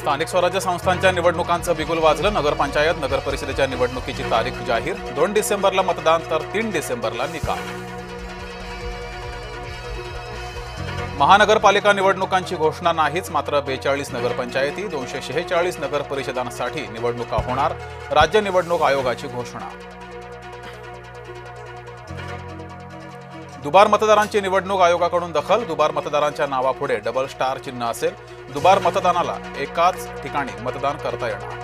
स्थानिक स्वराज्य संस्थांच्या निवडणुकांचं बिगुल वाजलं। नगरपंचायत नगर परिषदेच्या निवडणुकीची तारीख जाहीर। 2 डिसेंबरला मतदान तर 3 डिसेंबरला निकाल। महानगरपालिका निवडणुकांची घोषणा नाहीच, मात्र 42 नगरपंचायती 246 नगर परिषदांसाठी निवडणुका होणार। राज्य निवडणूक आयोगाची घोषणा। दुबार मतदारांची निवडणूक आयोगाकडून दखल। दुबार मतदारांच्या नावापुढे डबल स्टार चिन्ह असेल। दुबार मतदानाला एकाच ठिकाणी मतदान करता येणार।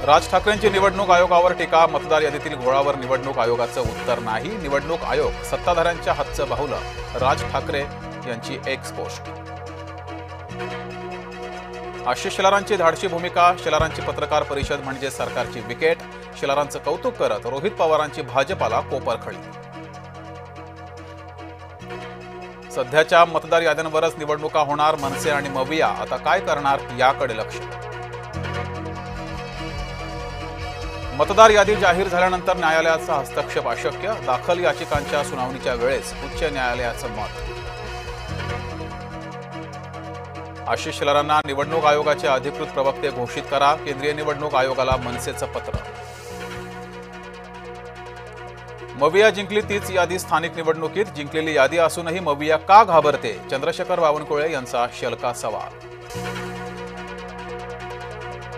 राज ठाकरेंची निवडणूक आयोगावर टीका। मतदार यादीतील घोळावर निवडणूक आयोगाचं उत्तर नाही। निवडणूक आयोग सत्ताधाऱ्यांच्या हातचं बाहुलं। राज ठाकरे यांची एक्स पोस्ट। आशिष शेलारांची धाडशी भूमिका। शेलारांची पत्रकार परिषद म्हणजे सरकारची विकेट। शेलारांचं कौतुक करत रोहित पवारांची भाजपाला कोपरखळी। सध्याच्या मतदार याद्यांवरच निवडणुका होणार। मनसे आणि मविया आता काय करणार याकडे लक्ष। मतदार यादी जाहीर झाल्यानंतर न्यायालयाचा हस्तक्षेप अशक्य। दाखल याचिकांच्या सुनावणीच्या वेळेस उच्च न्यायालयाचं मत। आशिष शेलारांना निवडणूक आयोगाचे अधिकृत प्रवक्ते घोषित करा। केंद्रीय निवडणूक आयोगाला मनसेचं पत्र। मविया जिंकली तीच यादी स्थानिक निवडणुकीत। जिंकलेली यादी असूनही मविया का घाबरते? चंद्रशेखर बावनकुळे यांचा शलका सवाल।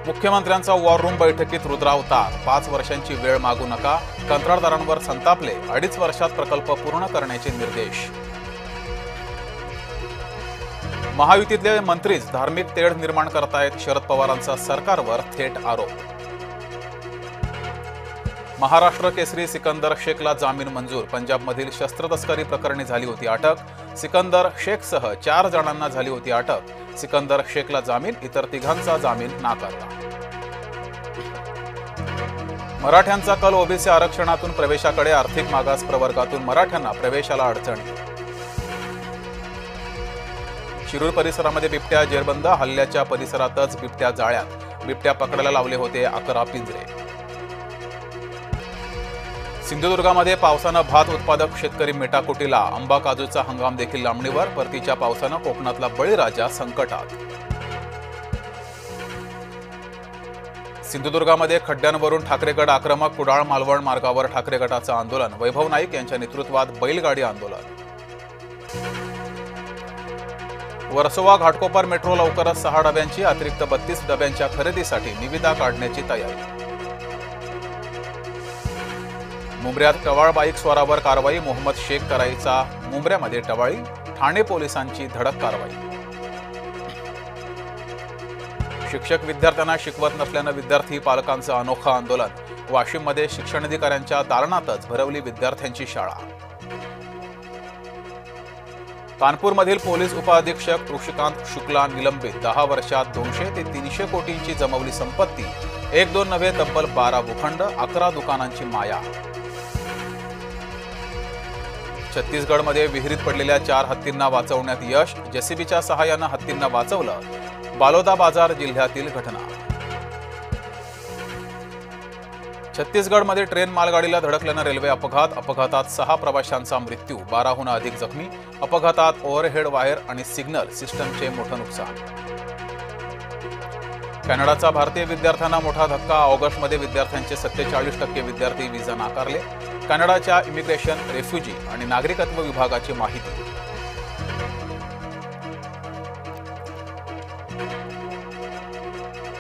मुख्यमंत्र्यांचा वॉर रूम बैठकीत रुद्रावतार। 5 वर्षांची वेळ मागू नका। कंत्राटदारांवर संतापले। 2.5 वर्षात प्रकल्प पूर्ण करण्याचे निर्देश। महायुतीतले मंत्रीच धार्मिक तेढ निर्माण करतायत। शरद पवारांचा सरकारवर थेट आरोप। महाराष्ट्र केसरी सिकंदर शेखला जामीन मंजूर। पंजाबमधील शस्त्र तस्करी प्रकरणी झाली होती अटक। सिकंदर शेखसह 4 जणांना झाली होती अटक। सिकंदर शेखला जामीन, इतर 3घांचा जामीन नाकारला। मराठ्यांचा कल ओबीसी आरक्षणातून प्रवेशाकडे। आर्थिक मागास प्रवर्गातून मराठ्यांना प्रवेशाला अडचणी। शिरूर परिसरामध्ये बिबट्या जेरबंद। हल्ल्याच्या परिसरातच बिबट्या जाळ्यात। बिबट्या पकडायला लावले होते 11 पिंजरे। सिंधुदुर्गामध्ये पावसानं भात उत्पादक शेतकरी मेटाकुटीला। आंबा काजूचा हंगाम देखील लांबणीवर। परतीच्या पावसानं कोकणातला बळीराजा संकटात। सिंधुदुर्गामध्ये खड्ड्यांवरून ठाकरेगड आक्रमक। कुडाळ मालवण मार्गावर ठाकरे गटाचं आंदोलन। वैभव नाईक यांच्या नेतृत्वात बैलगाडी आंदोलन। वर्सोवा घाटकोपर मेट्रो लवकरच 6 डब्यांची, अतिरिक्त 32 डब्यांच्या खरेदीसाठी निविदा काढण्याची तयारी। मुंब्र्यात टवाळ बाईक स्वारावर कारवाई। मोहम्मद शेख करायचा मुंब्र्यामध्ये टवाळी। ठाणे पोलिसांची धडक कारवाई। शिक्षक विद्यार्थ्यांना शिकवत नसल्यानं विद्यार्थी पालकांचं अनोखं आंदोलन। वाशिममध्ये शिक्षणाधिकाऱ्यांच्या दालनातच भरवली विद्यार्थ्यांची शाळा। कानपूरमधील पोलीस उपअधीक्षक ऋषिकांत शुक्ला निलंबित। 10 वर्षात 200 ते 300 कोटींची जमवली संपत्ती। 1-2 नव्हे तब्बल 12 भूखंड, 11 दुकानांची माया। छत्तीसगडमध्ये विहिरीत पडलेल्या 4 हत्तींना वाचवण्यात यश। जेसीबीच्या सहाय्यानं हत्तींना वाचवलं। बालोदा बाजार जिल्ह्यातील घटना। छत्तीसगडमध्ये ट्रेन मालगाडीला धडकल्यानं रेल्वे अपघात। अपघातात 6 प्रवाशांचा मृत्यू, 12हून अधिक जखमी। अपघातात ओव्हरहेड वायर आणि सिग्नल सिस्टमचे मोठं नुकसान। कॅनडाचा भारतीय विद्यार्थ्यांना मोठा धक्का। ऑगस्टमध्ये विद्यार्थ्यांचे 47% विद्यार्थी व्हिसा नाकारले। कॅनडाच्या इमिग्रेशन, रेफ्युजी आणि नागरिकत्व विभागाची माहिती।